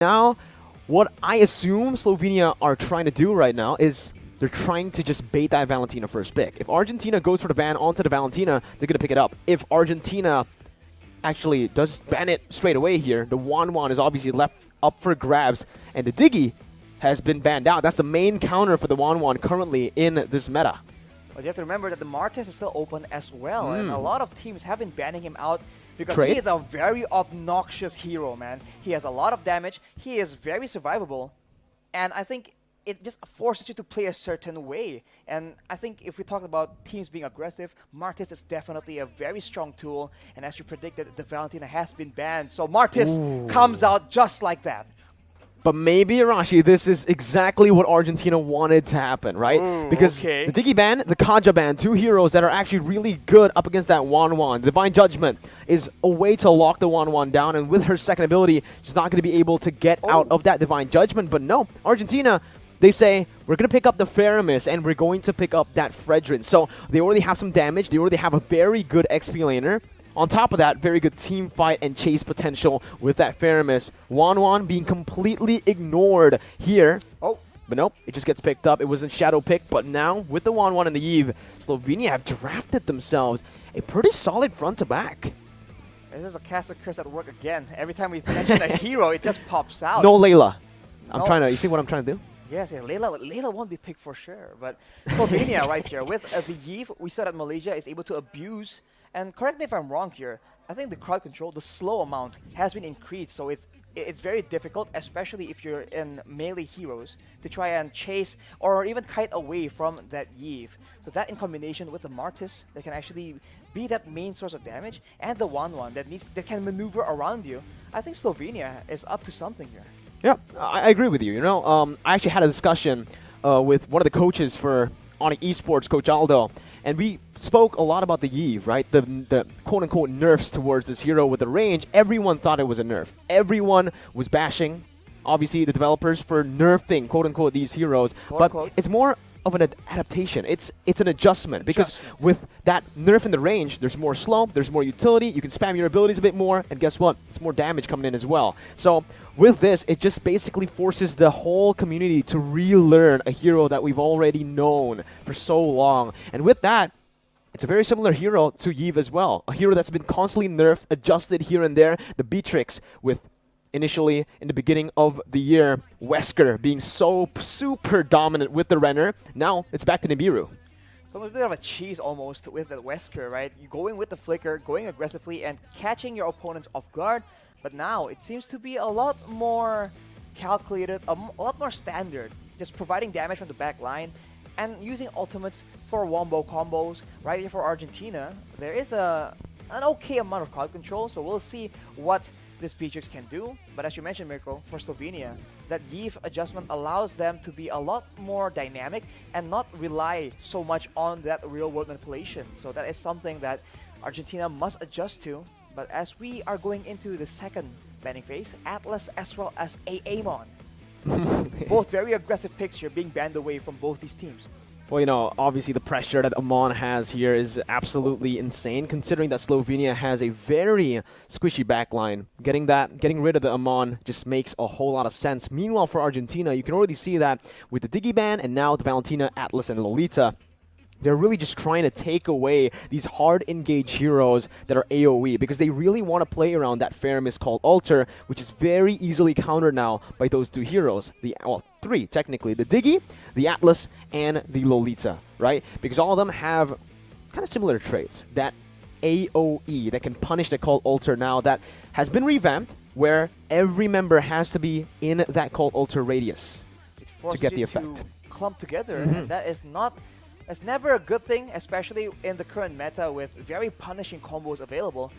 now, what I assume Slovenia are trying to do right now is they're trying to just bait that Valentina first pick. If Argentina goes for the ban onto the Valentina, they're going to pick it up. If Argentina actually does ban it straight away here, the Wan is obviously left up for grabs, and the Diggy has been banned out. That's the main counter for the Wan currently in this meta. But you have to remember that the Martes is still open as well, and a lot of teams have been banning him out because he is a very obnoxious hero, man. He has a lot of damage, he is very survivable, and I think it just forces you to play a certain way. And I think if we talk about teams being aggressive, Martes is definitely a very strong tool, and as you predicted, the Valentina has been banned, so Martes comes out just like that. But maybe, Arashi, this is exactly what Argentina wanted to happen, right? Because the Diggy ban, the Kaja ban, two heroes that are actually really good up against that Wan. Divine Judgment is a way to lock the Wan down, and with her second ability, she's not going to be able to get out of that Divine Judgment. But no, Argentina, they say, we're going to pick up the Faramis, and we're going to pick up that Fredrin. So they already have some damage. They already have a very good XP laner. On top of that, very good team fight and chase potential with that Faramis. Wan being completely ignored here. But nope, it just gets picked up. It was a shadow pick, but now with the Wan and the Eve, Slovenia have drafted themselves a pretty solid front to back. This is a caster curse at work again. Every time we mention a hero, it just pops out. No Layla. I'm trying to, you see what I'm trying to do? Yes, Layla won't be picked for sure. But Slovenia right here, with the Eve, we saw that Malaysia is able to abuse. And correct me if I'm wrong here, I think the crowd control, the slow amount, has been increased. So it's very difficult, especially if you're in melee heroes, to try and chase or even kite away from that Eve. So that in combination with the Martis that can actually be that main source of damage, and the Wan that can maneuver around you, I think Slovenia is up to something here. Yeah, I agree with you. You know, I actually had a discussion with one of the coaches for on Esports, Coach Aldo, and we spoke a lot about the Eve, right? The quote-unquote nerfs towards this hero with the range. Everyone thought it was a nerf. Everyone was bashing, obviously, the developers for nerfing, quote-unquote, these heroes. But it's more of an adaptation. It's an adjustment, because with that nerf in the range, there's more slow, there's more utility, you can spam your abilities a bit more, and guess what? It's more damage coming in as well. So with this, it just basically forces the whole community to relearn a hero that we've already known for so long. And with that, it's a very similar hero to Eve as well. A hero that's been constantly nerfed, adjusted here and there. The Beatrix with initially, in the beginning of the year, Wesker being so super dominant with the Renner. Now, it's back to Nibiru. So a bit of a cheese almost with the Wesker, right? You're going with the Flicker, going aggressively, and catching your opponents off guard. But now, it seems to be a lot more calculated, a lot more standard. Just providing damage from the back line and using ultimates for wombo combos. Right here for Argentina, there is an okay amount of crowd control, so we'll see what this Beatrix can do. But as you mentioned, Mirko, for Slovenia, that Eve adjustment allows them to be a lot more dynamic and not rely so much on that real-world manipulation. So that is something that Argentina must adjust to. But as we are going into the second banning phase, Atlas as well as Amon, both very aggressive picks here being banned away from both these teams. Well, you know, obviously the pressure that Amon has here is absolutely insane, considering that Slovenia has a very squishy backline. Getting rid of the Amon just makes a whole lot of sense. Meanwhile, for Argentina, you can already see that with the Diggy ban and now the Valentina, Atlas, and Lolita, they're really just trying to take away these hard engage heroes that are AoE, because they really want to play around that Faramis called Alter, which is very easily countered now by those two heroes. Well, three technically. The Diggy, the Atlas, and the Lolita, right? Because all of them have kind of similar traits. That AoE that can punish the called Alter now that has been revamped, where every member has to be in that called Alter radius to get the effect. To clump together, and that is not... It's never a good thing, especially in the current meta with very punishing combos available.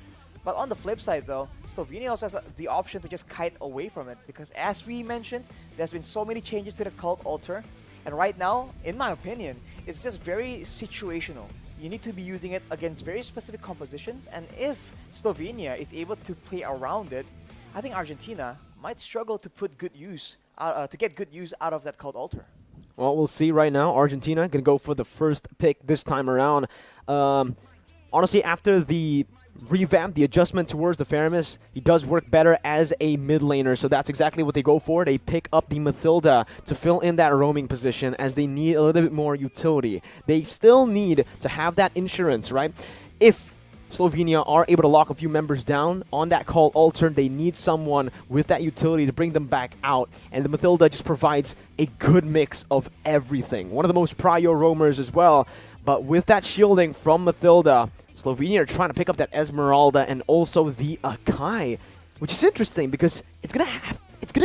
But on the flip side though, Slovenia also has the option to just kite away from it, because as we mentioned, there's been so many changes to the cult altar, and right now, in my opinion, it's just very situational. You need to be using it against very specific compositions, and if Slovenia is able to play around it, I think Argentina might struggle to put good use, to get good use out of that cult altar. Well, we'll see right now. Argentina going to go for the first pick this time around. Honestly, after the revamp the adjustment towards the Faramis. He does work better as a mid laner, so that's exactly what they go for. They pick up the Mathilda to fill in that roaming position as they need a little bit more utility. They still need to have that insurance, right? If Slovenia are able to lock a few members down on that call altar, they need someone with that utility to bring them back out, and the Mathilda just provides a good mix of everything. One of the most prio roamers as well, but with that shielding from Mathilda, Slovenia are trying to pick up that Esmeralda and also the Akai, which is interesting because it's gonna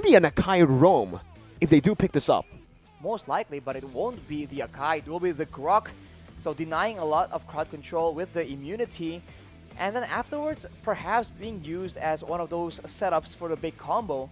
be an Akai roam if they do pick this up. Most likely, but it won't be the Akai, it will be the Grok. So denying a lot of crowd control with the immunity, and then afterwards perhaps being used as one of those setups for the big combo.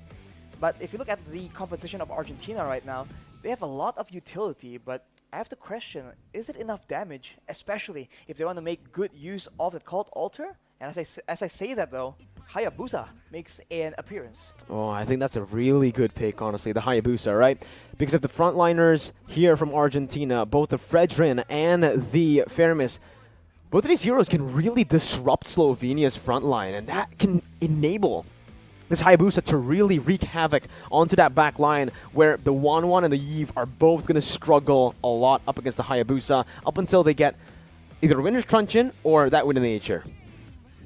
But if you look at the composition of Argentina right now, they have a lot of utility, but I have to question, is it enough damage, especially if they want to make good use of the cult altar? And as I say that though, Hayabusa makes an appearance. Oh, I think that's a really good pick, honestly, the Hayabusa, right? Because of the frontliners here from Argentina, both the Fredrin and the Faramis, both of these heroes can really disrupt Slovenia's frontline, and that can enable this Hayabusa to really wreak havoc onto that back line where the 1-1 and the Yve are both going to struggle a lot up against the Hayabusa up until they get either Winner's Truncheon or that Wind of Nature.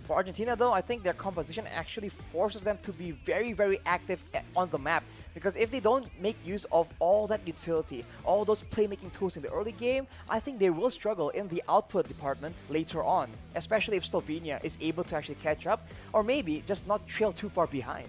For Argentina though, I think their composition actually forces them to be very, very active on the map. Because if they don't make use of all that utility, all those playmaking tools in the early game, I think they will struggle in the output department later on. Especially if Slovenia is able to actually catch up, or maybe just not trail too far behind.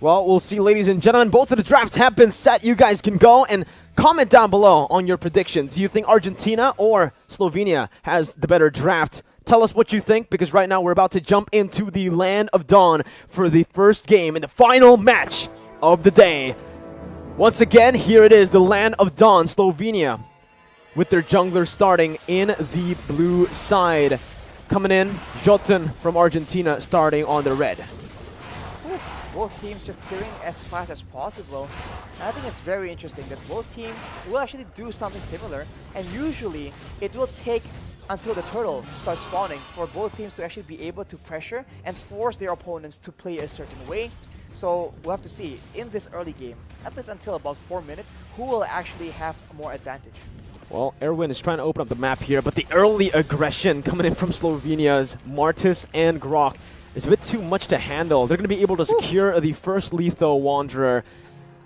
Well, we'll see, ladies and gentlemen. Both of the drafts have been set. You guys can go and comment down below on your predictions. Do you think Argentina or Slovenia has the better draft? Tell us what you think, because right now we're about to jump into the Land of Dawn for the first game in the final match of the day. Once again, here it is, the Land of Dawn, Slovenia, with their jungler starting in the blue side. Coming in, Jotun from Argentina starting on the red. Both teams just clearing as fast as possible. And I think it's very interesting that both teams will actually do something similar, and usually it will take until the turtle starts spawning for both teams to actually be able to pressure and force their opponents to play a certain way. So we'll have to see in this early game, at least until about 4 minutes, who will actually have more advantage. Well, Erwin is trying to open up the map here, but the early aggression coming in from Slovenia's Martis and Grok is a bit too much to handle. They're going to be able to secure the first Letho Wanderer.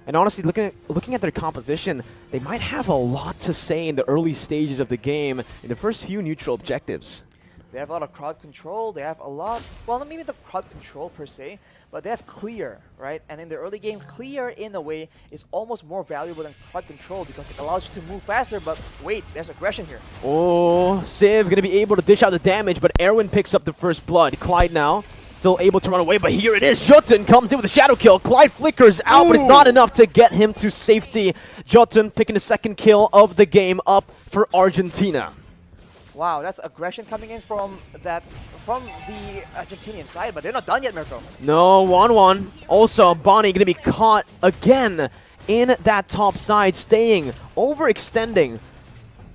And honestly, looking at their composition, they might have a lot to say in the early stages of the game in the first few neutral objectives. They have a lot of crowd control, they have a lot, well, not maybe the crowd control per se, but they have clear, right? And in the early game, clear in a way is almost more valuable than crowd control because it allows you to move faster, but wait, there's aggression here. Oh, Civ going to be able to dish out the damage, but Erwin picks up the first blood. Clyde now still able to run away, but here it is. Jotun comes in with a shadow kill. Clyde flickers out, but it's not enough to get him to safety. Jotun picking the second kill of the game up for Argentina. Wow, that's aggression coming in from the Argentinian side, but they're not done yet, Mirko. No, 1-1. Also, Bonnie going to be caught again in that top side, staying, overextending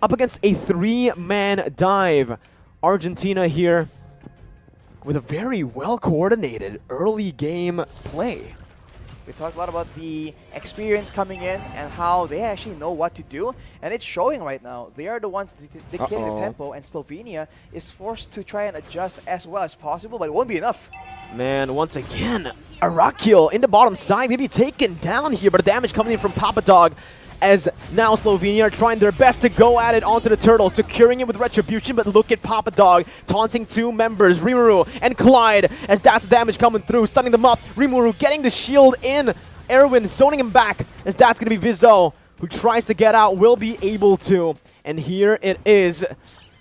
up against a 3-man dive. Argentina here with a very well-coordinated early game play. We talked a lot about the experience coming in and how they actually know what to do, and it's showing right now. They are the ones dictating the tempo, and Slovenia is forced to try and adjust as well as possible, but it won't be enough. Man, once again, Arakil in the bottom side, maybe taken down here, but the damage coming in from Papadog, as now Slovenia are trying their best to go at it onto the turtle, securing it with Retribution, but look at Papadog taunting two members, Rimuru and Clyde, as that's the damage coming through, stunning them up. Rimuru getting the shield in, Erwin zoning him back, as that's going to be Vizo, who tries to get out, will be able to. And here it is,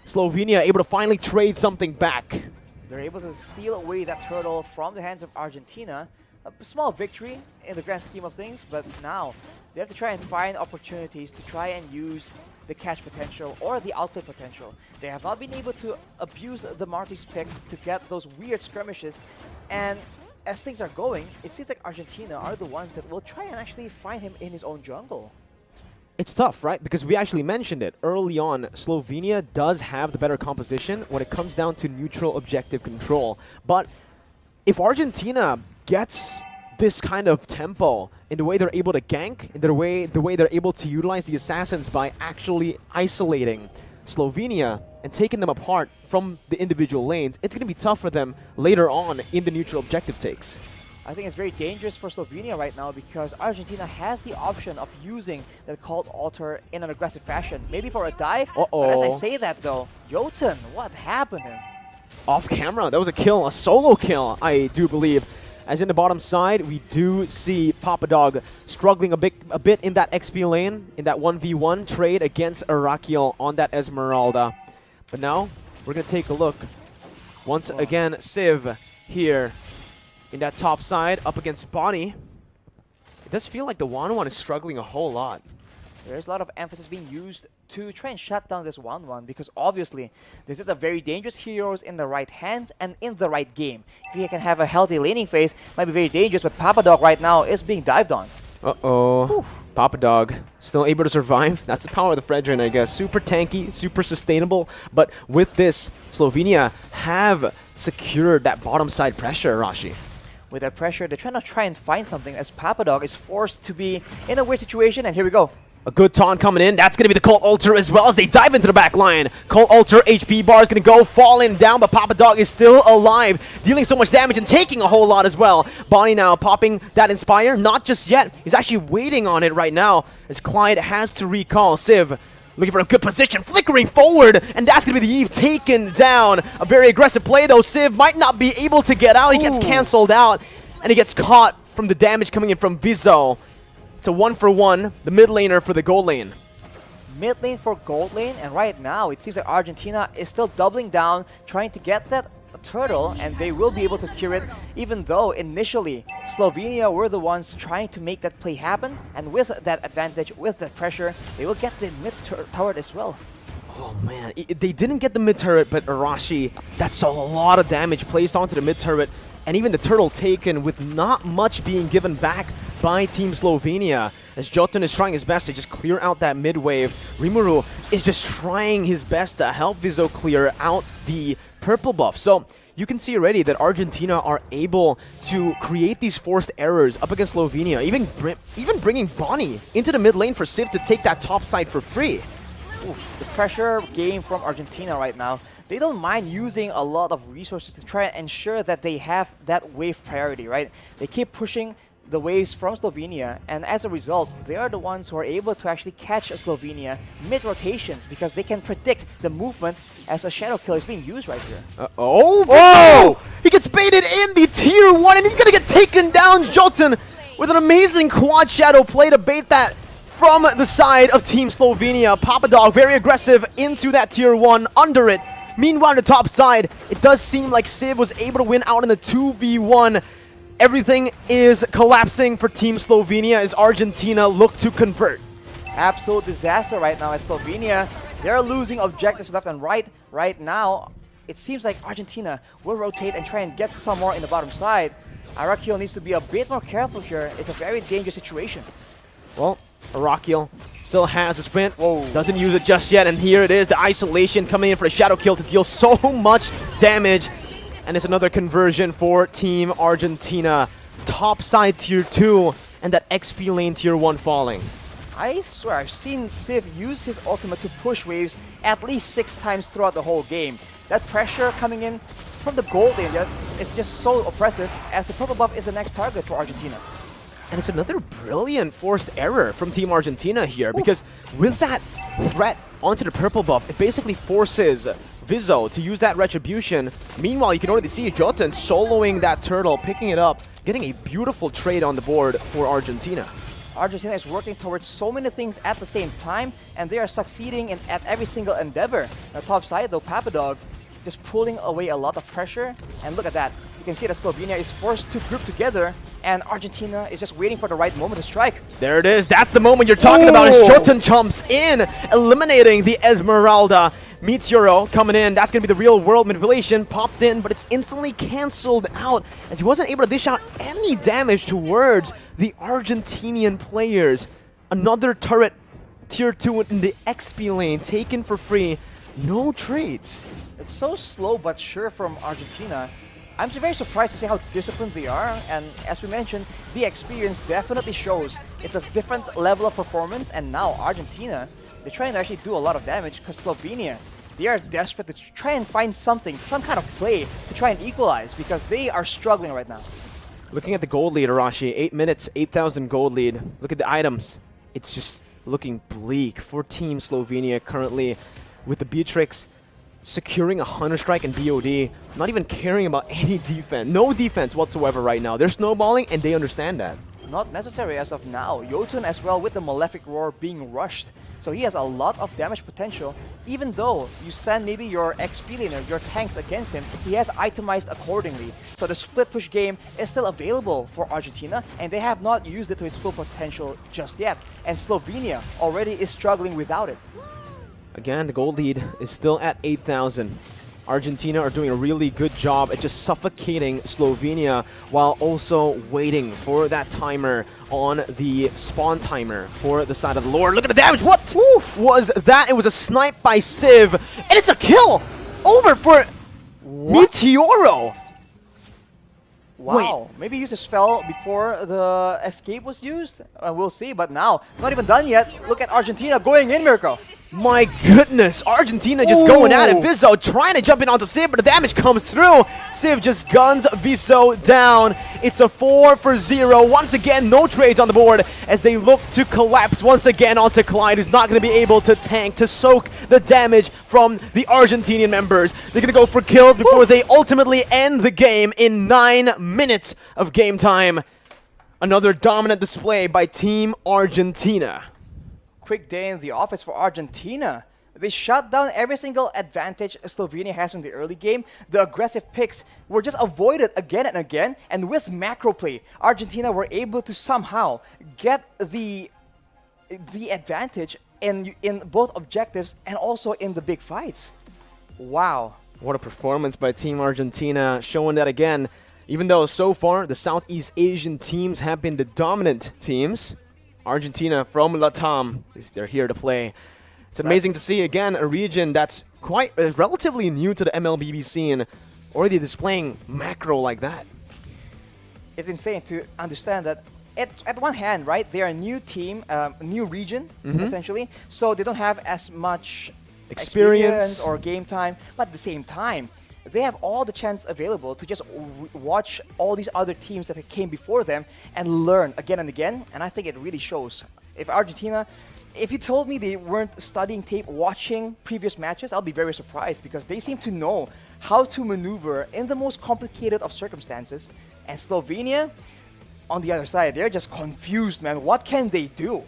Slovenia able to finally trade something back. They're able to steal away that turtle from the hands of Argentina. A small victory in the grand scheme of things, but now they have to try and find opportunities to try and use the catch potential or the outplay potential. They have not been able to abuse the Marty's pick to get those weird skirmishes, and as things are going, it seems like Argentina are the ones that will try and actually find him in his own jungle. It's tough, right? Because we actually mentioned it early on. Slovenia does have the better composition when it comes down to neutral objective control. But if Argentina gets this kind of tempo in the way they're able to gank, in the way they're able to utilize the assassins by actually isolating Slovenia and taking them apart from the individual lanes, it's going to be tough for them later on in the neutral objective takes. I think it's very dangerous for Slovenia right now because Argentina has the option of using the Cold Altar in an aggressive fashion. Maybe for a dive, but as I say that though, Jotun, what happened to him? Off camera, that was a kill, a solo kill, I do believe. As in the bottom side, we do see Papadog struggling a bit in that XP lane, in that 1v1 trade against Arakiel on that Esmeralda. But now, we're going to take a look. Once again, Civ here in that top side, up against Bonnie. It does feel like the 1-1 is struggling a whole lot. There's a lot of emphasis being used to try and shut down this 1-1 because obviously this is a very dangerous heroes in the right hands and in the right game. If he can have a healthy laning phase, might be very dangerous, but Papadog right now is being dived on. Uh-oh. Papadog still able to survive. That's the power of the Fredrin, I guess. Super tanky, super sustainable, but with this, Slovenia have secured that bottom side pressure, Rashi. With that pressure, they're trying to find something as Papadog is forced to be in a weird situation, and here we go. A good taunt coming in. That's going to be the Cold Altar as well as they dive into the back line. Cold Altar HP bar is going to go falling down, but Papadog is still alive, dealing so much damage and taking a whole lot as well. Bonnie now popping that Inspire. Not just yet. He's actually waiting on it right now as Clyde has to recall. Civ looking for a good position, flickering forward, and that's going to be the Eve taken down. A very aggressive play, though. Civ might not be able to get out. He gets cancelled out, and he gets caught from the damage coming in from Vizo. It's a 1-for-1, the mid laner for the gold lane. Mid lane for gold lane, and right now it seems like Argentina is still doubling down, trying to get that turtle, and they will be able to secure it, even though initially Slovenia were the ones trying to make that play happen, and with that advantage, with that pressure, they will get the mid turret as well. Oh man, they didn't get the mid turret, but Arashi, that's a lot of damage placed onto the mid turret, and even the turtle taken with not much being given back by Team Slovenia, as Jotun is trying his best to just clear out that mid wave. Rimuru is just trying his best to help Vizo clear out the purple buff. So you can see already that Argentina are able to create these forced errors up against Slovenia, even bringing Bonnie into the mid lane for Civ to take that top side for free. Ooh, the pressure game from Argentina right now, they don't mind using a lot of resources to try and ensure that they have that wave priority, right? They keep pushing the waves from Slovenia, and as a result, they are the ones who are able to actually catch Slovenia mid-rotations because they can predict the movement as a shadow kill is being used right here. Oh! He gets baited in the tier 1, and he's going to get taken down. Jotun with an amazing quad shadow play to bait that from the side of Team Slovenia. Papadog very aggressive into that tier 1, under it. Meanwhile, on the top side, it does seem like Civ was able to win out in the 2v1. Everything is collapsing for Team Slovenia as Argentina look to convert. Absolute disaster right now as Slovenia. They're losing objectives left and right. Right now, it seems like Argentina will rotate and try and get some more in the bottom side. Arakiel needs to be a bit more careful here. It's a very dangerous situation. Well, Arakiel still has a sprint. Whoa. Doesn't use it just yet, and here it is, the isolation coming in for a shadow kill to deal so much damage. And it's another conversion for Team Argentina. Top side tier 2 and that XP lane tier 1 falling. I swear, I've seen Civ use his ultimate to push waves at least 6 times throughout the whole game. That pressure coming in from the gold lane, it's just so oppressive as the purple buff is the next target for Argentina. And it's another brilliant forced error from Team Argentina here, because with that threat onto the purple buff, it basically forces Vizo to use that retribution. Meanwhile, you can already see Jotun soloing that turtle, picking it up, getting a beautiful trade on the board for Argentina. Argentina is working towards so many things at the same time, and they are succeeding at every single endeavor. On the top side, though, Papadog just pulling away a lot of pressure, and look at that. You can see that Slovenia is forced to group together, and Argentina is just waiting for the right moment to strike. There it is. That's the moment you're talking about as Jotun jumps in, eliminating the Esmeralda. Meteoro coming in. That's going to be the real world manipulation. Popped in, but it's instantly canceled out as he wasn't able to dish out any damage towards the Argentinian players. Another turret Tier 2 in the XP lane, taken for free, no trades. It's so slow but sure from Argentina. I'm very surprised to see how disciplined they are, and as we mentioned, the experience definitely shows. It's a different level of performance, and now Argentina, they're trying to actually do a lot of damage because Slovenia, they are desperate to try and find something, some kind of play to try and equalize because they are struggling right now. Looking at the gold lead, Arashi, 8 minutes, 8,000 gold lead. Look at the items. It's just looking bleak for Team Slovenia currently with the Beatrix securing a Hunter Strike and BOD, not even caring about any defense. No defense whatsoever right now. They're snowballing and they understand that. Not necessary as of now. Jotun as well with the Malefic Roar being rushed. So he has a lot of damage potential. Even though you send maybe your XP laner, your tanks against him, he has itemized accordingly. So the split push game is still available for Argentina and they have not used it to its full potential just yet. And Slovenia already is struggling without it. Again, the gold lead is still at 8,000. Argentina are doing a really good job at just suffocating Slovenia while also waiting for that timer on the spawn timer for the side of the Lord. Look at the damage! What was that? It was a snipe by Civ, and it's a kill! Over for Meteoro! Wow, maybe use a spell before the escape was used? We'll see, but now, not even done yet. Look at Argentina going in, Mirko. My goodness, Argentina just going at it. Vizzo trying to jump in onto Civ, but the damage comes through. Civ just guns Vizzo down. It's a 4-0. Once again, no trades on the board as they look to collapse once again onto Clyde, who's not going to be able to tank, to soak the damage from the Argentinian members. They're going to go for kills before they ultimately end the game in 9 minutes of game time. Another dominant display by Team Argentina. Quick day in the office for Argentina. They shut down every single advantage Slovenia has in the early game. The aggressive picks were just avoided again and again. And with macro play, Argentina were able to somehow get the advantage in both objectives and also in the big fights. Wow. What a performance by Team Argentina, showing that again. Even though so far the Southeast Asian teams have been the dominant teams, Argentina from Latam, they're here to play. It's amazing to see, again, a region that's quite relatively new to the MLBB scene already displaying macro like that. It's insane to understand that at one hand, right, they're a new team, new region, essentially, so they don't have as much experience or game time, but at the same time, they have all the chance available to just watch all these other teams that came before them and learn again and again, and I think it really shows. If Argentina, if you told me they weren't studying tape, watching previous matches, I'll be very surprised because they seem to know how to maneuver in the most complicated of circumstances. And Slovenia, on the other side, they're just confused, man. What can they do?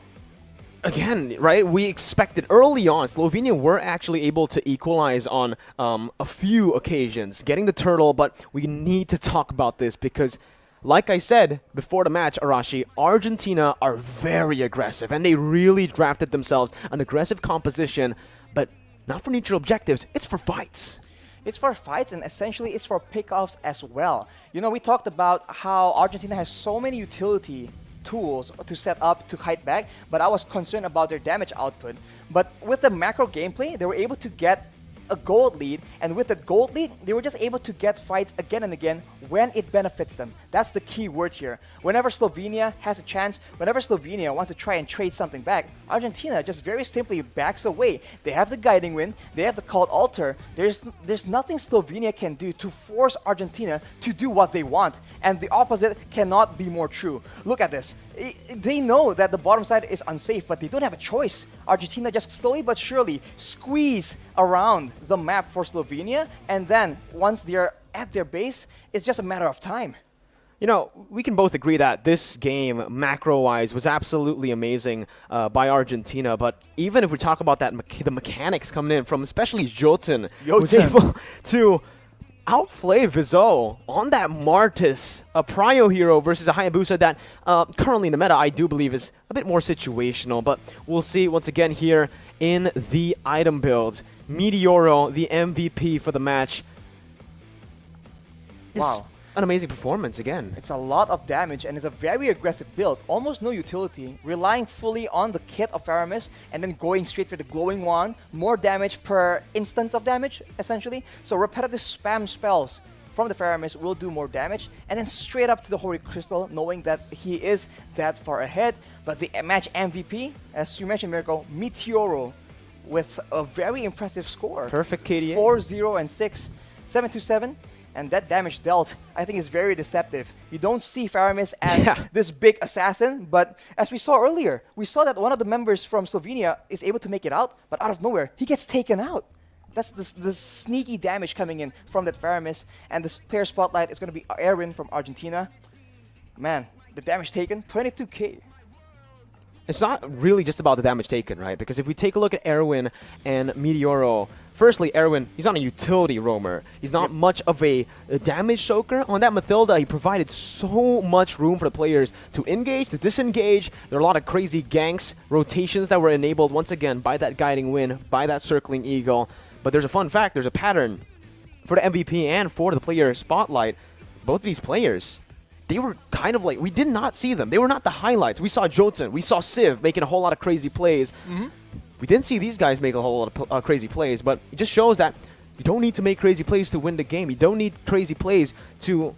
Again, right, we expected early on, Slovenia were actually able to equalize on a few occasions, getting the turtle, but we need to talk about this because, like I said before the match, Arashi, Argentina are very aggressive, and they really drafted themselves an aggressive composition, but not for neutral objectives, it's for fights. It's for fights, and essentially it's for pickoffs as well. You know, we talked about how Argentina has so many utility tools to set up to kite back, but I was concerned about their damage output. But with the macro gameplay, they were able to get a gold lead, and with that gold lead, they were just able to get fights again and again when it benefits them. That's the key word here. Whenever Slovenia has a chance, whenever Slovenia wants to try and trade something back, Argentina just very simply backs away. They have the guiding wind, they have the called altar. There's nothing Slovenia can do to force Argentina to do what they want, and the opposite cannot be more true. Look at this. They know that the bottom side is unsafe, but they don't have a choice. Argentina just slowly but surely squeeze around the map for Slovenia, and then once they're at their base, it's just a matter of time. You know, we can both agree that this game, macro-wise, was absolutely amazing by Argentina. But even if we talk about that, the mechanics coming in from especially Jotun, was able to outplay Vizzo on that Martis, a Prio hero versus a Hayabusa that currently in the meta I do believe is a bit more situational. But we'll see once again here in the item builds. Meteoro, the MVP for the match. Wow. an amazing performance again. It's a lot of damage and it's a very aggressive build. Almost no utility, relying fully on the kit of Aramis and then going straight for the glowing wand. More damage per instance of damage, essentially. So repetitive spam spells from the Aramis will do more damage. And then straight up to the Holy Crystal, knowing that he is that far ahead. But the match MVP, as you mentioned, Mirko, Meteoro, with a very impressive score. Perfect KDA. 4-0 and 6, 7-7. And that damage dealt, I think, is very deceptive. You don't see Faramis as this big assassin, but as we saw earlier, we saw that one of the members from Slovenia is able to make it out, but out of nowhere, he gets taken out. That's the sneaky damage coming in from that Faramis. And this player spotlight is going to be Erwin from Argentina. Man, the damage taken, 22k. It's not really just about the damage taken, right? Because if we take a look at Erwin and Meteoro, firstly, Erwin, he's not a utility roamer. He's not much of a damage soaker. On that Mathilda, he provided so much room for the players to engage, to disengage. There are a lot of crazy ganks, rotations that were enabled once again by that guiding wind, by that circling eagle. But there's a fun fact, there's a pattern for the MVP and for the player spotlight. Both of these players, they were kind of like, we did not see them. They were not the highlights. We saw Jotun, we saw Civ making a whole lot of crazy plays. We didn't see these guys make a whole lot of crazy plays, but it just shows that you don't need to make crazy plays to win the game. You don't need crazy plays to,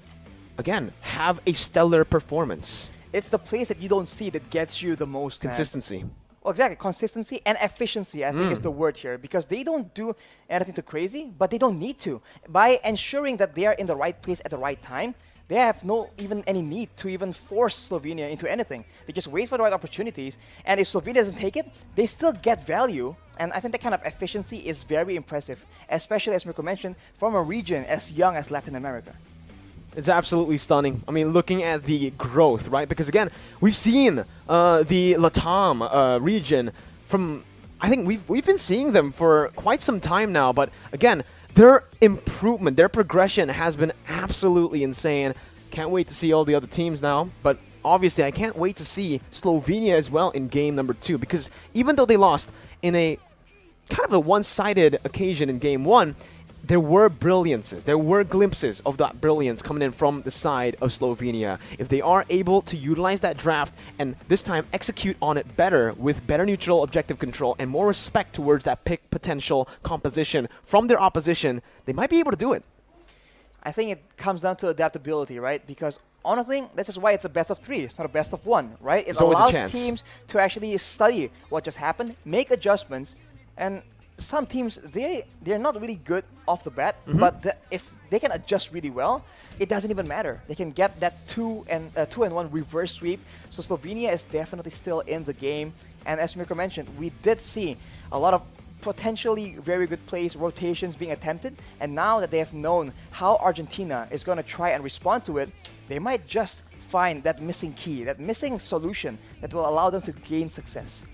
again, have a stellar performance. It's the plays that you don't see that gets you the most. Consistency. Well, exactly. Consistency and efficiency, I think, is the word here. Because they don't do anything too crazy, but they don't need to. By ensuring that they are in the right place at the right time, they have no even any need to even force Slovenia into anything. They just wait for the right opportunities, and if Slovenia doesn't take it, they still get value. And I think that kind of efficiency is very impressive, especially, as Mirko mentioned, from a region as young as Latin America. It's absolutely stunning. I mean, looking at the growth, right? Because again, we've seen the Latam region from, I think we've been seeing them for quite some time now, but again, their improvement, their progression has been absolutely insane. Can't wait to see all the other teams now, but obviously I can't wait to see Slovenia as well in game number 2, because even though they lost in a kind of a one-sided occasion in game 1, there were brilliances, there were glimpses of that brilliance coming in from the side of Slovenia. If they are able to utilize that draft and this time execute on it better with better neutral objective control and more respect towards that pick potential composition from their opposition, they might be able to do it. I think it comes down to adaptability, right? Because honestly, this is why it's a best of 3. It's not a best of 1, right? It allows teams to actually study what just happened, make adjustments, and some teams, they're not really good off the bat, but if they can adjust really well, it doesn't even matter. They can get that 2-1 reverse sweep. So Slovenia is definitely still in the game. And as Mirko mentioned, we did see a lot of potentially very good plays, rotations being attempted. And now that they have known how Argentina is going to try and respond to it, they might just find that missing key, that missing solution that will allow them to gain success.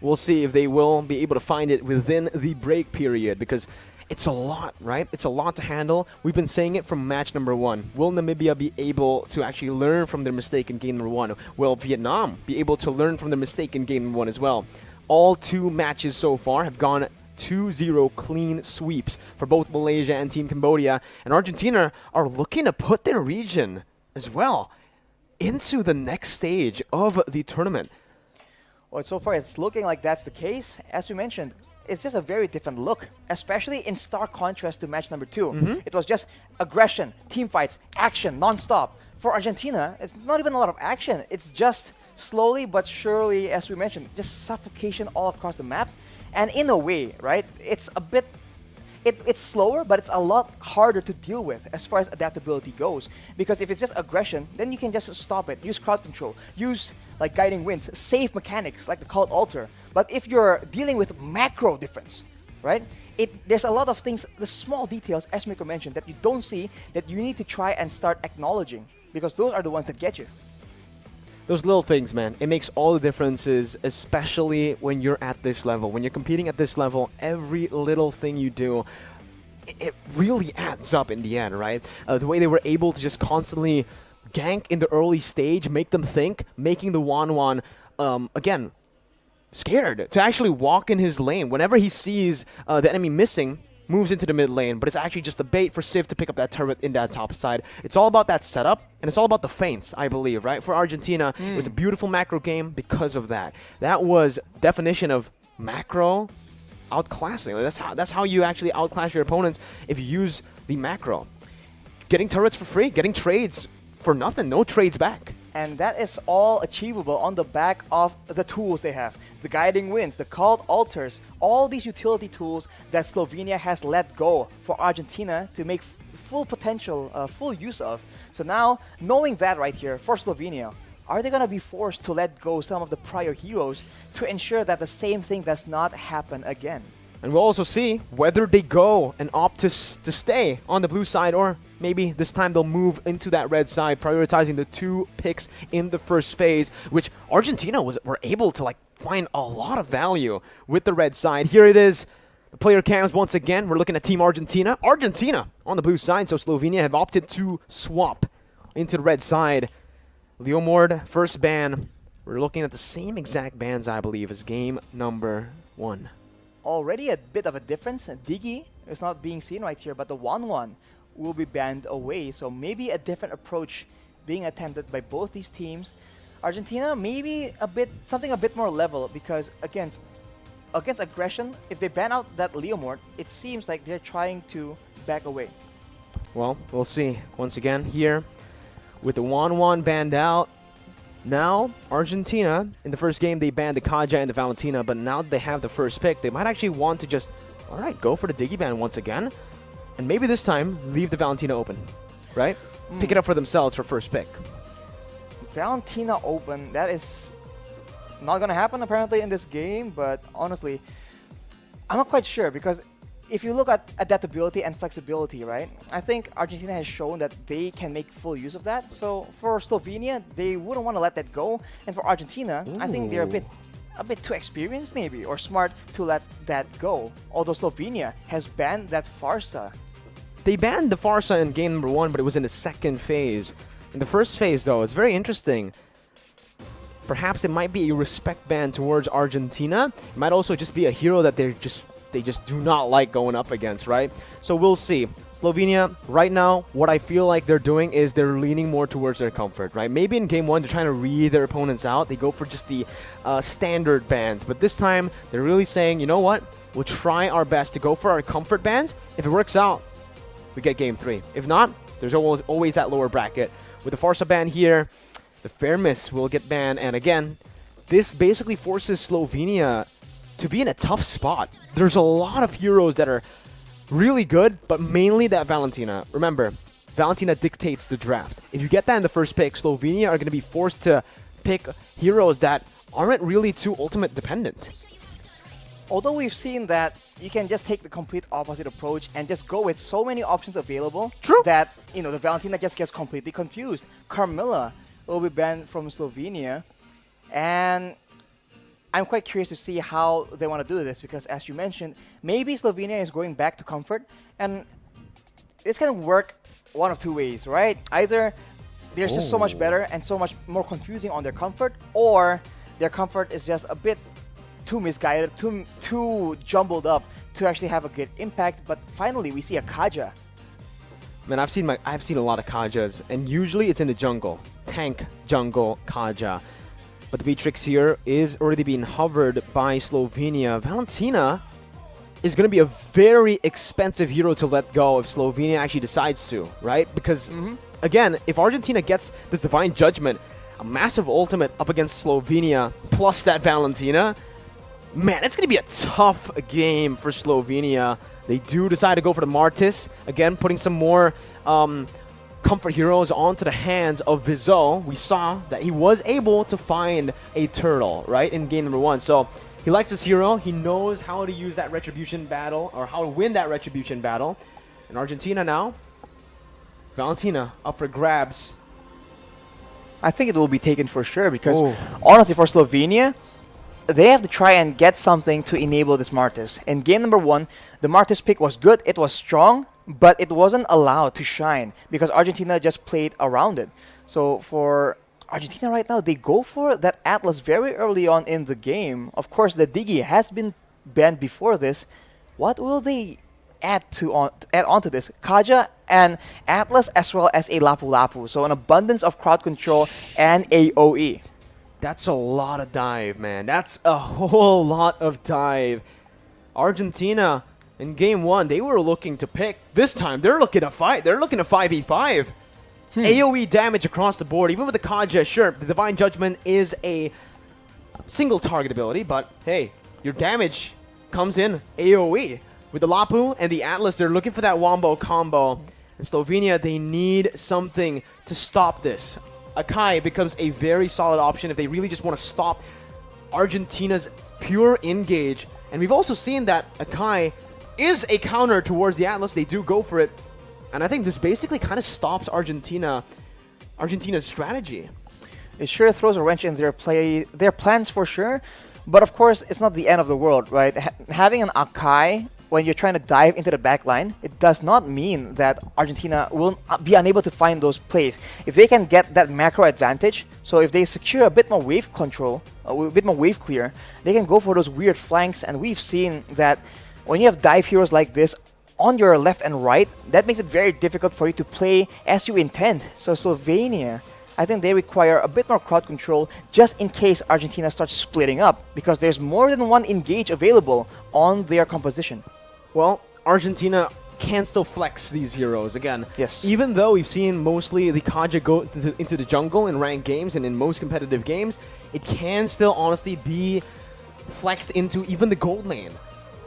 We'll see if they will be able to find it within the break period, because it's a lot, right? It's a lot to handle. We've been saying it from match number 1. Will Namibia be able to actually learn from their mistake in game number 1? Will Vietnam be able to learn from their mistake in game number 1 as well? All 2 matches so far have gone 2-0 clean sweeps for both Malaysia and Team Cambodia. And Argentina are looking to put their region as well into the next stage of the tournament. Well, so far it's looking like that's the case. As we mentioned, it's just a very different look, especially in stark contrast to match number 2. It was just aggression, team fights, action, non-stop. For Argentina, it's not even a lot of action. It's just slowly but surely, as we mentioned, just suffocation all across the map. And in a way, right, it's a bit... It's slower, but it's a lot harder to deal with as far as adaptability goes. Because if it's just aggression, then you can just stop it, use crowd control, use like guiding winds, safe mechanics like the cult altar. But if you're dealing with macro difference, right, there's a lot of things, the small details, as Mirko mentioned, that you don't see, that you need to try and start acknowledging, because those are the ones that get you. Those little things, man, it makes all the differences, especially when you're at this level. When you're competing at this level, every little thing you do, it really adds up in the end, right? The way they were able to just constantly gank in the early stage, make them think, making the Wan, again, scared to actually walk in his lane. Whenever he sees the enemy missing, moves into the mid lane, but it's actually just a bait for Civ to pick up that turret in that top side. It's all about that setup, and it's all about the feints, I believe, right? For Argentina, it was a beautiful macro game because of that. That was definition of macro outclassing. That's how you actually outclass your opponents if you use the macro. Getting turrets for free, getting trades for nothing, no trades back. And that is all achievable on the back of the tools they have. The guiding winds, the called altars, all these utility tools that Slovenia has let go for Argentina to make full potential, full use of. So now, knowing that right here for Slovenia, are they going to be forced to let go some of the prior heroes to ensure that the same thing does not happen again? And we'll also see whether they go and opt to stay on the blue side, or maybe this time they'll move into that red side, prioritizing the 2 picks in the first phase, which Argentina were able to find a lot of value with the red side. Here it is. The player cams once again. We're looking at Team Argentina. Argentina on the blue side, so Slovenia have opted to swap into the red side. Leomord, first ban. We're looking at the same exact bans, I believe, as game number 1. Already a bit of a difference. Diggy is not being seen right here, but the 1-1 will be banned away. So maybe a different approach being attempted by both these teams. Argentina maybe something a bit more level, because against aggression, if they ban out that Leomord, it seems like they're trying to back away. Well, we'll see. Once again here with the 1-1 banned out. Now, Argentina, in the first game, they banned the Kaja and the Valentina, but now that they have the first pick, they might actually want to just, all right, go for the Diggy ban once again, and maybe this time, leave the Valentina open, right? Pick it up for themselves for first pick. Valentina open, that is not going to happen apparently in this game, but honestly, I'm not quite sure, because if you look at adaptability and flexibility, right, I think Argentina has shown that they can make full use of that. So for Slovenia, they wouldn't want to let that go. And for Argentina, I think they're a bit too experienced maybe, or smart to let that go. Although Slovenia has banned that Farsa. They banned the Farsa in game number 1, but it was in the second phase. In the first phase, though, it's very interesting. Perhaps it might be a respect ban towards Argentina. It might also just be a hero that they just do not like going up against, right? So we'll see. Slovenia, right now, what I feel like they're doing is they're leaning more towards their comfort, right? Maybe in game 1, they're trying to read their opponents out. They go for just the standard bans. But this time, they're really saying, you know what? We'll try our best to go for our comfort bans. If it works out, we get game 3. If not, there's always that lower bracket. With the Farsa ban here, the Fairmiss will get banned. And again, this basically forces Slovenia to be in a tough spot. There's a lot of heroes that are really good, but mainly that Valentina. Remember, Valentina dictates the draft. If you get that in the first pick, Slovenia are going to be forced to pick heroes that aren't really too ultimate dependent. Although we've seen that you can just take the complete opposite approach and just go with so many options available. True. That, the Valentina just gets completely confused. Carmilla will be banned from Slovenia, and I'm quite curious to see how they want to do this, because as you mentioned, maybe Slovenia is going back to comfort, and it's going to work one of two ways, right? Either they're just so much better and so much more confusing on their comfort, or their comfort is just a bit too misguided, too jumbled up to actually have a good impact. But finally, we see a Kaja. Man, I've seen a lot of Kajas, and usually it's in the jungle. Tank jungle Kaja. But the Beatrix here is already being hovered by Slovenia. Valentina is going to be a very expensive hero to let go if Slovenia actually decides to, right? Because, again, if Argentina gets this Divine Judgment, a massive ultimate up against Slovenia, plus that Valentina, man, it's going to be a tough game for Slovenia. They do decide to go for the Martis. Again, putting some more comfort heroes onto the hands of Vizot. We saw that he was able to find a turtle, right, in game number 1. So he likes this hero. He knows how to use that retribution battle, or how to win that retribution battle. And Argentina now, Valentina up for grabs. I think it will be taken for sure, because honestly, for Slovenia, they have to try and get something to enable this Martis. In game number 1, the Martis pick was good, it was strong, but it wasn't allowed to shine because Argentina just played around it. So for Argentina right now, they go for that Atlas very early on in the game. Of course, the Diggy has been banned before this. What will they add on to this, Kaja and Atlas as well as a Lapu Lapu. So an abundance of crowd control and AoE. That's a lot of dive, man. That's a whole lot of dive. Argentina in game 1, they were looking to pick. This time, they're looking to fight. They're looking to 5v5. AoE damage across the board. Even with the Kaja, sure, the Divine Judgment is a single target ability, but hey, your damage comes in AoE. With the Lapu and the Atlas, they're looking for that Wombo combo. In Slovenia, they need something to stop this. Akai becomes a very solid option if they really just want to stop Argentina's pure engage. And we've also seen that Akai is a counter towards the Atlas. They do go for it. And I think this basically kind of stops Argentina's strategy. It sure throws a wrench in their plans for sure. But of course, it's not the end of the world, right? Having an Akai when you're trying to dive into the back line, it does not mean that Argentina will be unable to find those plays. If they can get that macro advantage, so if they secure a bit more wave control, a bit more wave clear, they can go for those weird flanks. And we've seen that when you have dive heroes like this on your left and right, that makes it very difficult for you to play as you intend. So Slovenia, I think they require a bit more crowd control just in case Argentina starts splitting up, because there's more than one engage available on their composition. Well, Argentina can still flex these heroes again. Yes. Even though we've seen mostly the Kaja go into the jungle in ranked games and in most competitive games, it can still honestly be flexed into even the gold lane.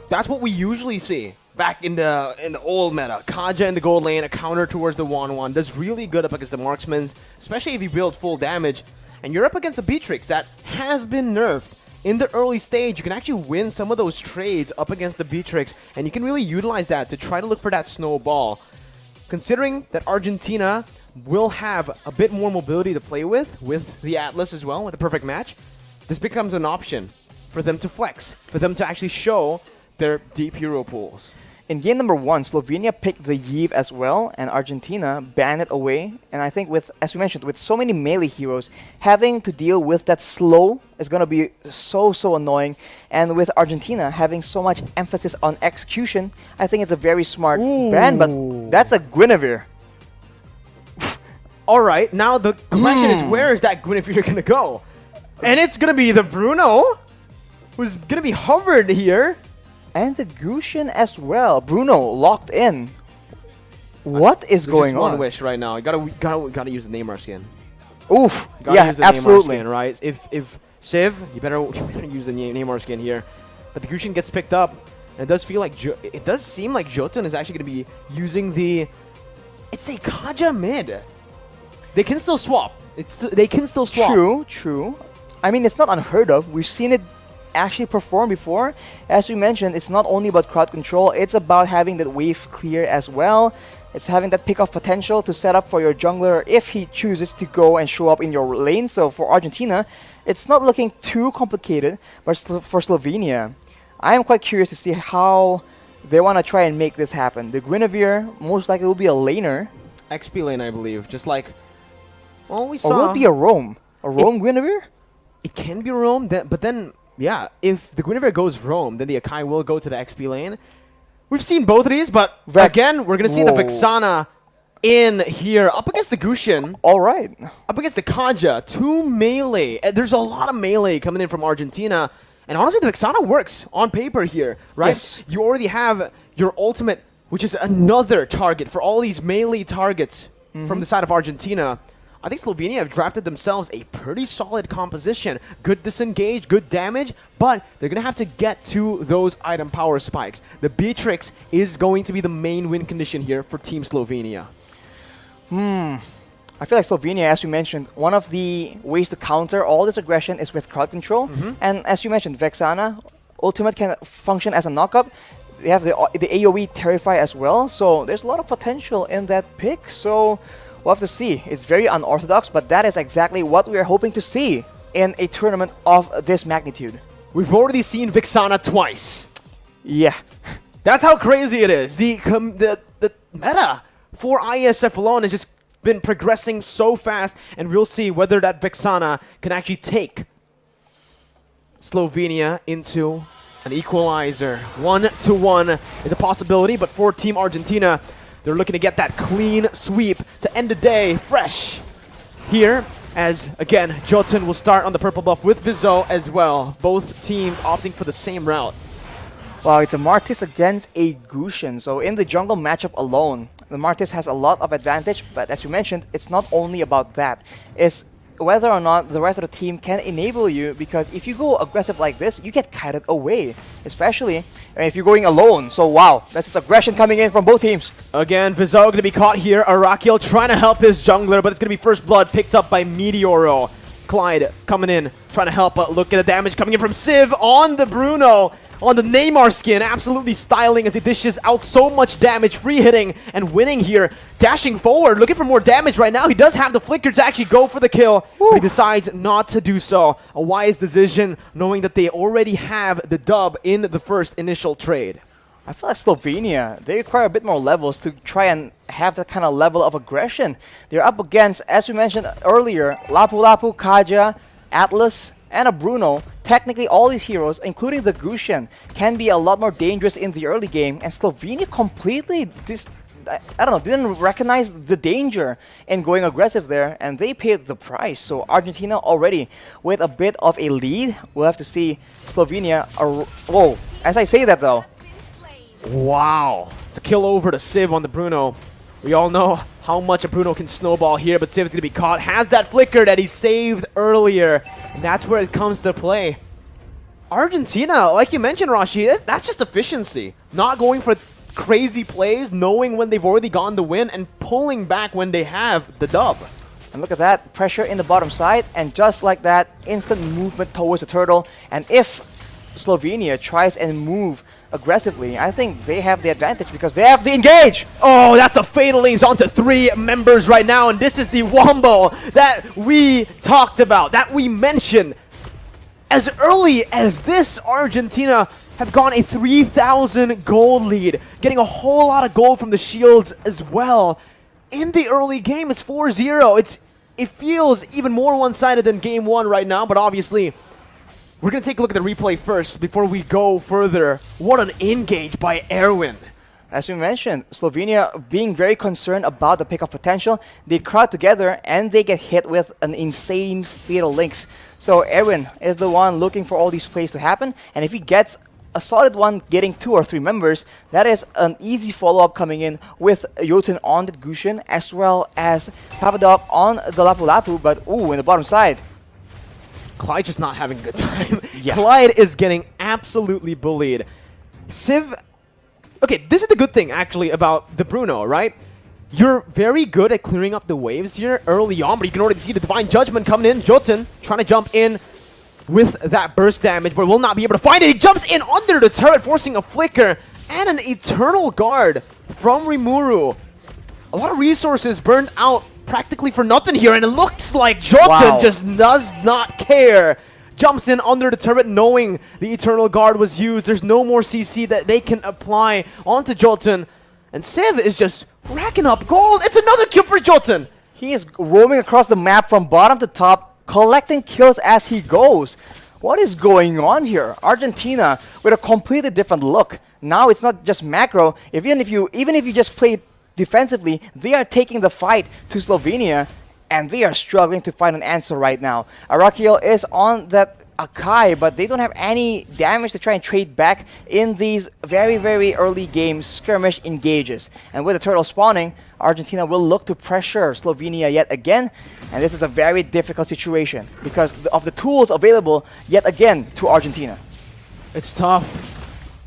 That's what we usually see back in the old meta. Kaja in the gold lane, a counter towards the 1-1, does really good up against the marksmen, especially if you build full damage. And you're up against a Beatrix that has been nerfed. In the early stage, you can actually win some of those trades up against the Beatrix, and you can really utilize that to try to look for that snowball. Considering that Argentina will have a bit more mobility to play with the Atlas as well, with a perfect match, this becomes an option for them to flex, for them to actually show their deep hero pools. In game number 1, Slovenia picked the Yves as well, and Argentina banned it away. And I think with, as we mentioned, with so many melee heroes, having to deal with that slow is going to be so annoying. And with Argentina having so much emphasis on execution, I think it's a very smart ban, but that's a Guinevere. Alright, now the question is, where is that Guinevere going to go? And it's going to be the Bruno, who's going to be hovered here. And the Gusion as well. Bruno locked in. What is going on? One wish right now. You gotta use the Neymar skin. Oof. Yeah, use the absolutely. Neymar skin, right? If Civ, you better use the Neymar skin here. But the Gusion gets picked up, and it does feel like it does seem like Jotun is actually gonna be using the. It's a Kaja mid. They can still swap. They can still swap. True. I mean, it's not unheard of. We've seen it actually perform before. As we mentioned, it's not only about crowd control, it's about having that wave clear as well. It's having that pick-off potential to set up for your jungler if he chooses to go and show up in your lane. So for Argentina, it's not looking too complicated, but for Slovenia, I am quite curious to see how they want to try and make this happen. The Guinevere most likely will be a laner. XP lane, I believe. Just like, well, we saw. Or will it be a roam? A roam Guinevere? It can be roam, but then yeah, if the Guinevere goes roam, then the Akai will go to the XP lane. We've seen both of these, but again, we're going to see the Vexana in here up against the Gusion. All right. Up against the Kaja. 2 melee. There's a lot of melee coming in from Argentina. And honestly, the Vexana works on paper here, right? Yes. You already have your ultimate, which is another target for all these melee targets from the side of Argentina. I think Slovenia have drafted themselves a pretty solid composition. Good disengage, good damage, but they're going to have to get to those item power spikes. The Beatrix is going to be the main win condition here for Team Slovenia. I feel like Slovenia, as you mentioned, one of the ways to counter all this aggression is with crowd control. And as you mentioned, Vexana, ultimate can function as a knockup. They have the AoE Terrify as well, so there's a lot of potential in that pick. So we'll have to see. It's very unorthodox, but that is exactly what we are hoping to see in a tournament of this magnitude. We've already seen Vexana twice. Yeah. That's how crazy it is. The meta for IESF alone has just been progressing so fast, and we'll see whether that Vexana can actually take Slovenia into An equalizer, 1-1 is a possibility, but for Team Argentina, they're looking to get that clean sweep to end the day fresh here. As, again, Jotun will start on the purple buff with Vizou as well. Both teams opting for the same route. Well, it's a Martis against a Gusion. So in the jungle matchup alone, the Martis has a lot of advantage. But as you mentioned, it's not only about that. It's whether or not the rest of the team can enable you, because if you go aggressive like this, you get kited away, especially if you're going alone. So wow, that's just aggression coming in from both teams. Again, Vizou going to be caught here. Arakiel trying to help his jungler, but it's going to be first blood picked up by Meteoro. Clyde coming in, trying to help, but look at the damage coming in from Civ on the Bruno. On the Neymar skin, absolutely styling as he dishes out so much damage, free hitting and winning here. Dashing forward, looking for more damage right now. He does have the flicker to actually go for the kill, but he decides not to do so. A wise decision, knowing that they already have the dub in the first initial trade. I feel like Slovenia, they require a bit more levels to try and have that kind of level of aggression. They're up against, as we mentioned earlier, Lapu Lapu, Kaja, Atlas, and a Bruno. Technically, all these heroes, including the Gusion, can be a lot more dangerous in the early game, and Slovenia completely didn't recognize the danger in going aggressive there, and they paid the price. So Argentina already with a bit of a lead. We'll have to see Slovenia. Whoa! As I say that though, wow, it's a kill over to Civ on the Bruno. We all know how much a Bruno can snowball here, but Civ is going to be caught. Has that flicker that he saved earlier, and that's where it comes to play. Argentina, like you mentioned, Rashi, that's just efficiency. Not going for crazy plays, knowing when they've already gotten the win, and pulling back when they have the dub. And look at that, pressure in the bottom side, and just like that, instant movement towards the turtle. And if Slovenia tries and move aggressively, I think they have the advantage because they have the engage. Oh, that's a fatal links onto 3 members right now, and this is the wombo that we talked about, that we mentioned. As early as this, Argentina have gone a 3,000 gold lead, getting a whole lot of gold from the shields as well. In the early game, it's 4-0. It feels even more one-sided than game 1 right now, but obviously we're going to take a look at the replay first before we go further. What an engage by Erwin. As we mentioned, Slovenia being very concerned about the pick-off potential, they crowd together and they get hit with an insane fatal links. So Erwin is the one looking for all these plays to happen, and if he gets a solid one getting 2 or 3 members, that is an easy follow-up coming in with Jotun on the Gusion as well as Papadok on the Lapu Lapu, but ooh, in the bottom side. Clyde just not having a good time. Yeah. Clyde is getting absolutely bullied. Civ... Okay, this is the good thing, actually, about the Bruno, right? You're very good at clearing up the waves here early on, but you can already see the Divine Judgment coming in. Jotun trying to jump in with that burst damage, but will not be able to find it. He jumps in under the turret, forcing a flicker and an Eternal Guard from Rimuru. A lot of resources burned out practically for nothing here, and it looks like Jotun just does not care. Jumps in under the turret knowing the Eternal Guard was used. There's no more CC that they can apply onto Jotun. And Civ is just racking up gold. It's another kill for Jotun. He is roaming across the map from bottom to top, collecting kills as he goes. What is going on here? Argentina with a completely different look. Now it's not just macro. Even if you just play defensively, they are taking the fight to Slovenia, and they are struggling to find an answer right now. Arakiel is on that Akai, but they don't have any damage to try and trade back in these very, very early game skirmish engages. And with the turtle spawning, Argentina will look to pressure Slovenia yet again. And this is a very difficult situation because of the tools available yet again to Argentina. It's tough.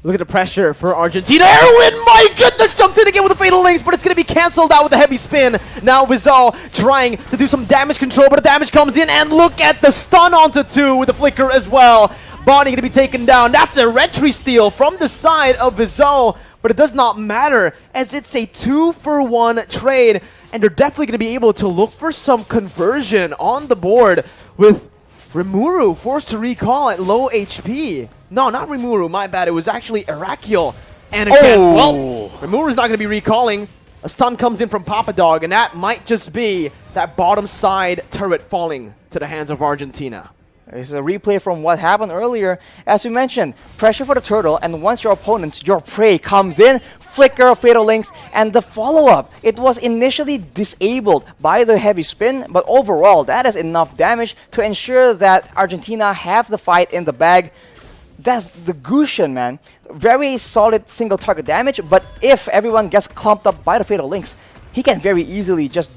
Look at the pressure for Argentina. Erwin, my goodness, jumps in again with a fatal links, but it's going to be cancelled out with a heavy spin. Now Vizou trying to do some damage control, but the damage comes in, and look at the stun onto 2 with the flicker as well. Bonnie going to be taken down. That's a retry steal from the side of Vizou, but it does not matter as it's a 2-for-1 trade, and they're definitely going to be able to look for some conversion on the board with Rimuru forced to recall at low HP. No, not Rimuru, my bad. It was actually Arakiel. And again, well, Rimuru's not going to be recalling. A stun comes in from Papadog, and that might just be that bottom side turret falling to the hands of Argentina. It's a replay from what happened earlier. As we mentioned, pressure for the turtle, and once your opponents, your prey comes in, flicker of Fatal Links, and the follow-up. It was initially disabled by the heavy spin, but overall, that is enough damage to ensure that Argentina have the fight in the bag. That's the Gusion, man. Very solid single target damage, but if everyone gets clumped up by the Fatal Links, he can very easily just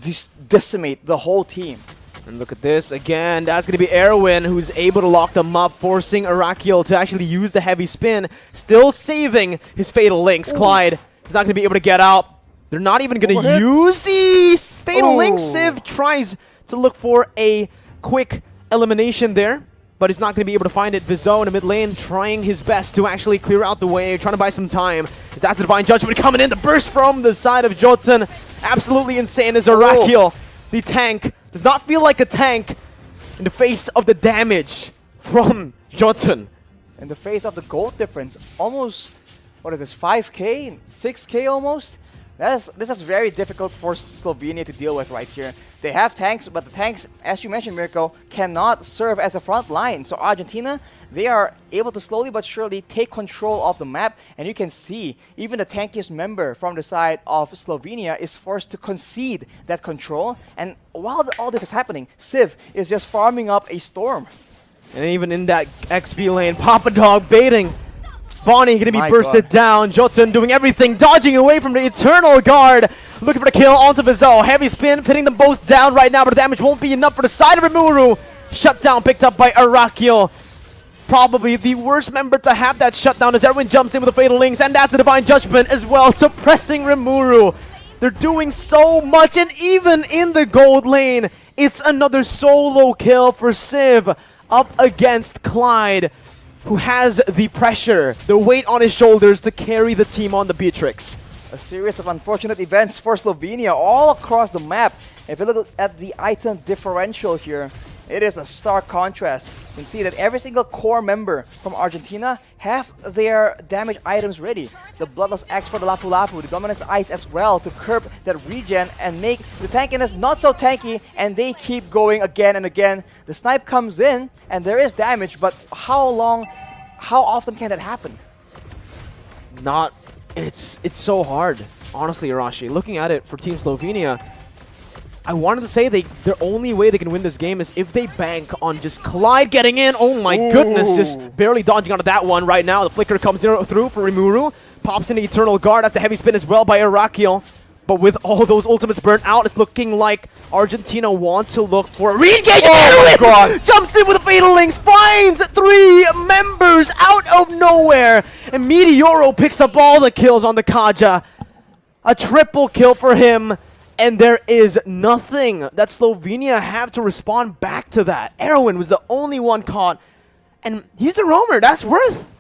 decimate the whole team. And look at this again. That's going to be Erwin who's able to lock them up, forcing Arakiel to actually use the heavy spin, still saving his Fatal Links. Clyde is not going to be able to get out. They're not even going to use the Fatal Links. Civ tries to look for a quick elimination there, but he's not going to be able to find it. Vizo in the mid lane trying his best to actually clear out the way, trying to buy some time. That's the Divine Judgment coming in. The burst from the side of Jotun. Absolutely insane as Arakiel, the tank, does not feel like a tank in the face of the damage from Jotun. In the face of the gold difference, almost, what is this, 5k, 6k almost? This is very difficult for Slovenia to deal with right here. They have tanks, but the tanks, as you mentioned, Mirko, cannot serve as a front line. So Argentina, they are able to slowly but surely take control of the map. And you can see, even the tankiest member from the side of Slovenia is forced to concede that control. And while all this is happening, Civ is just farming up a storm. And even in that XP lane, Papa Dog baiting. Bonnie going to be bursted down. Jotun doing everything, dodging away from the Eternal Guard. Looking for the kill onto Vizo. Heavy spin, pinning them both down right now, but the damage won't be enough for the side of Rimuru. Shutdown picked up by Arakiel. Probably the worst member to have that shutdown as everyone jumps in with the Fatal Links, and that's the Divine Judgment as well, suppressing Rimuru. They're doing so much, and even in the gold lane, it's another solo kill for Civ up against Clyde, who has the pressure, the weight on his shoulders to carry the team on the Beatrix. A series of unfortunate events for Slovenia all across the map. If you look at the item differential here, it is a stark contrast. You can see that every single core member from Argentina have their damage items ready. The Bloodless Axe for the Lapu Lapu, the Dominance Ice as well to curb that regen and make the tankiness not so tanky, and they keep going again and again. The snipe comes in and there is damage, but how often can that happen? It's so hard, honestly, Arashi. Looking at it for Team Slovenia, I wanted to say their only way they can win this game is if they bank on just Clyde getting in. Oh my goodness, just barely dodging onto that one right now. The flicker comes through for Rimuru. Pops into Eternal Guard. That's the heavy spin as well by Arakiel. But with all those ultimates burnt out, it's looking like Argentina want to look for a re-engage. Oh my God. Jumps in with the Fatal Links, finds 3 members out of nowhere. And Meteoro picks up all the kills on the Kaja. A triple kill for him. And there is nothing that Slovenia have to respond back to that. Erwin was the only one caught. And he's the roamer. That's worth.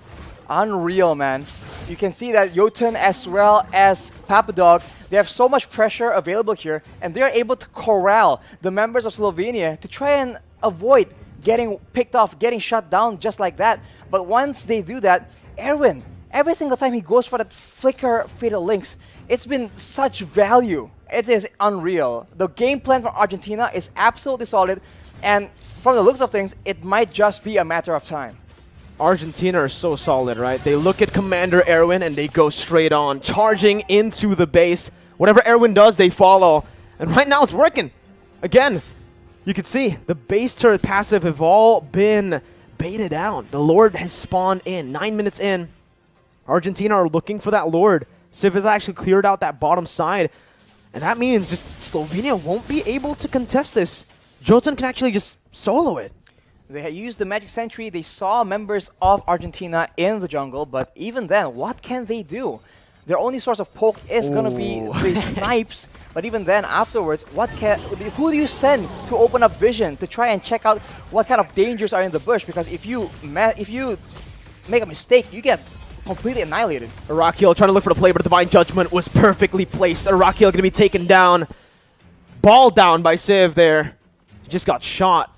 Unreal, man. You can see that Jotun as well as Papadog, they have so much pressure available here, and they're able to corral the members of Slovenia to try and avoid getting picked off, getting shut down just like that. But once they do that, Erwin, every single time he goes for that flicker Fatal Links, it's been such value. It is unreal. The game plan for Argentina is absolutely solid, and from the looks of things, it might just be a matter of time. Argentina are so solid, right? They look at Commander Erwin and they go straight on, charging into the base. Whatever Erwin does, they follow. And right now it's working. Again, you can see the base turret passive have all been baited out. The Lord has spawned in. 9 minutes in, Argentina are looking for that Lord. Civ has actually cleared out that bottom side. And that means just Slovenia won't be able to contest this. Jotun can actually just solo it. They had used the Magic Sentry. They saw members of Argentina in the jungle, but even then, what can they do? Their only source of poke is going to be the snipes, but even then, afterwards, who do you send to open up vision to try and check out what kind of dangers are in the bush? Because if you make a mistake, you get completely annihilated. Arakiel trying to look for the play, but the Divine Judgment was perfectly placed. Arakiel going to be taken down. Ball down by Civ there. He just got shot.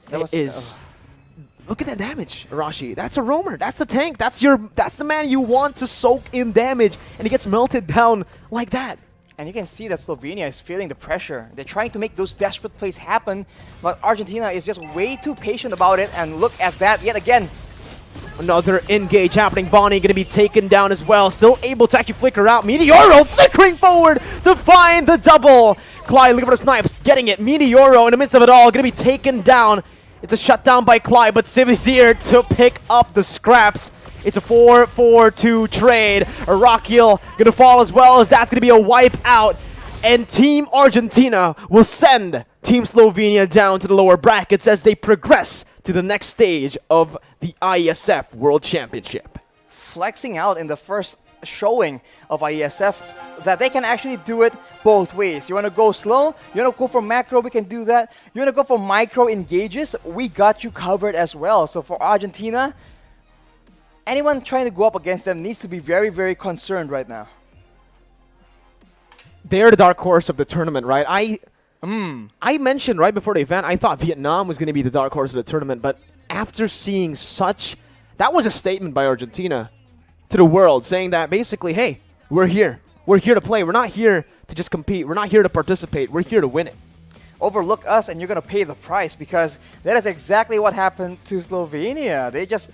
Look at that damage, Arashi. That's a roamer. That's the tank. That's the man you want to soak in damage, and he gets melted down like that. And you can see that Slovenia is feeling the pressure. They're trying to make those desperate plays happen, but Argentina is just way too patient about it. And look at that yet again. Another engage happening. Bonnie going to be taken down as well. Still able to actually flicker out. Meteoro flickering forward to find the double. Clyde looking for the snipes. Getting it. Meteoro in the midst of it all. Going to be taken down. It's a shutdown by Clyde, but Civ is here to pick up the scraps. It's a 4-4-2 trade. Arakiel going to fall as well, as that's going to be a wipe out. And Team Argentina will send Team Slovenia down to the lower brackets as they progress to the next stage of the IESF World Championship. Flexing out in the first showing of IESF that they can actually do it both ways. You want to go slow, you want to go for macro, we can do that. You want to go for micro engages, we got you covered as well. So for Argentina, anyone trying to go up against them needs to be very, very concerned right now. They're the dark horse of the tournament, right? I mentioned right before the event, I thought Vietnam was going to be the dark horse of the tournament, but after seeing such... That was a statement by Argentina to the world, saying that basically, hey, we're here. We're here to play. We're not here to just compete. We're not here to participate. We're here to win it. Overlook us and you're going to pay the price, because that is exactly what happened to Slovenia. They just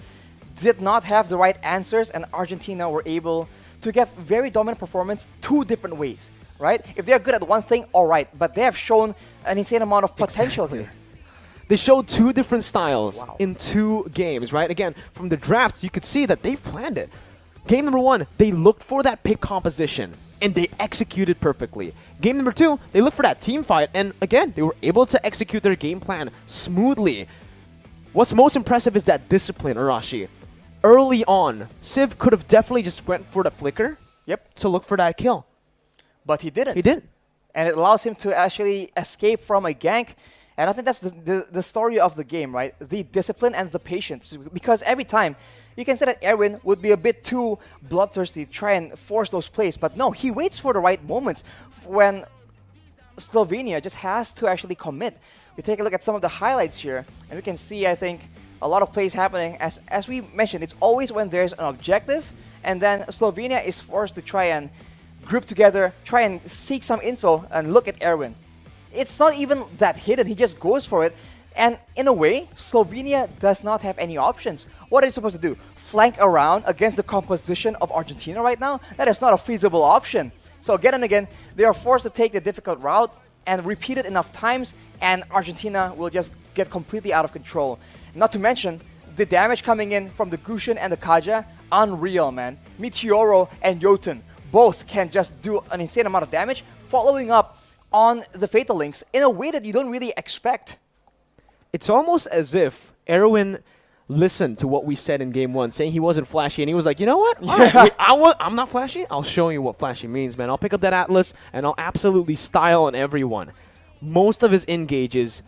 did not have the right answers, and Argentina were able to get very dominant performance two different ways. Right? If they're good at one thing, all right. But they have shown an insane amount of potential here. They showed two different styles in 2 games, right? Again, from the drafts, you could see that they've planned it. Game number 1, they looked for that pick composition, and they executed perfectly. Game number 2, they looked for that team fight, and again, they were able to execute their game plan smoothly. What's most impressive is that discipline, Arashi. Early on, Civ could have definitely just went for the flicker to look for that kill. But he didn't. He didn't. And it allows him to actually escape from a gank. And I think that's the story of the game, right? The discipline and the patience. Because every time, you can say that Erwin would be a bit too bloodthirsty to try and force those plays. But no, he waits for the right moments when Slovenia just has to actually commit. We take a look at some of the highlights here, and we can see, I think, a lot of plays happening. As we mentioned, it's always when there's an objective, and then Slovenia is forced to try and group together, try and seek some info, and look at Erwin. It's not even that hidden, he just goes for it. And in a way, Slovenia does not have any options. What are you supposed to do? Flank around against the composition of Argentina right now? That is not a feasible option. So again and again, they are forced to take the difficult route and repeat it enough times, and Argentina will just get completely out of control. Not to mention, the damage coming in from the Gushin and the Kaja, unreal, man. Meteoro and Jotun both can just do an insane amount of damage, following up on the Fatal Links in a way that you don't really expect. It's almost as if Erwin listened to what we said in Game 1, saying he wasn't flashy, and he was like, you know what? I'm not flashy. I'll show you what flashy means, man. I'll pick up that Atlas, and I'll absolutely style on everyone. Most of his engages,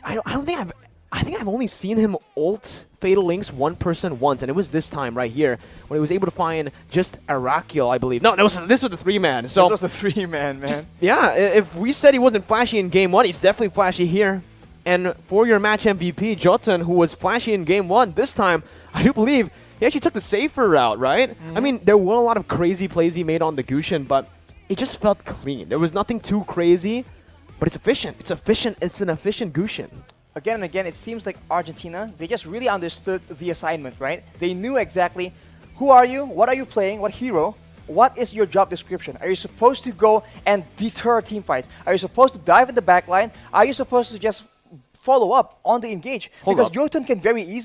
I think I've only seen him ult Fatal Links one person once, and it was this time right here when he was able to find just Arakiel, I believe. No, this was the 3-man. So this was the 3-man, man. Yeah, if we said he wasn't flashy in Game 1, he's definitely flashy here. And for your match MVP, Jotun, who was flashy in Game 1, this time, I do believe he actually took the safer route, right? I mean, there were a lot of crazy plays he made on the Gushin, but it just felt clean. There was nothing too crazy, but it's efficient. It's efficient. It's an efficient Gushin. Again and again, it seems like Argentina, they just really understood the assignment, right? They knew exactly who are you, what are you playing, what hero, what is your job description? Are you supposed to go and deter team fights? Are you supposed to dive in the backline? Are you supposed to just follow up on the engage? Because Jotun can very easily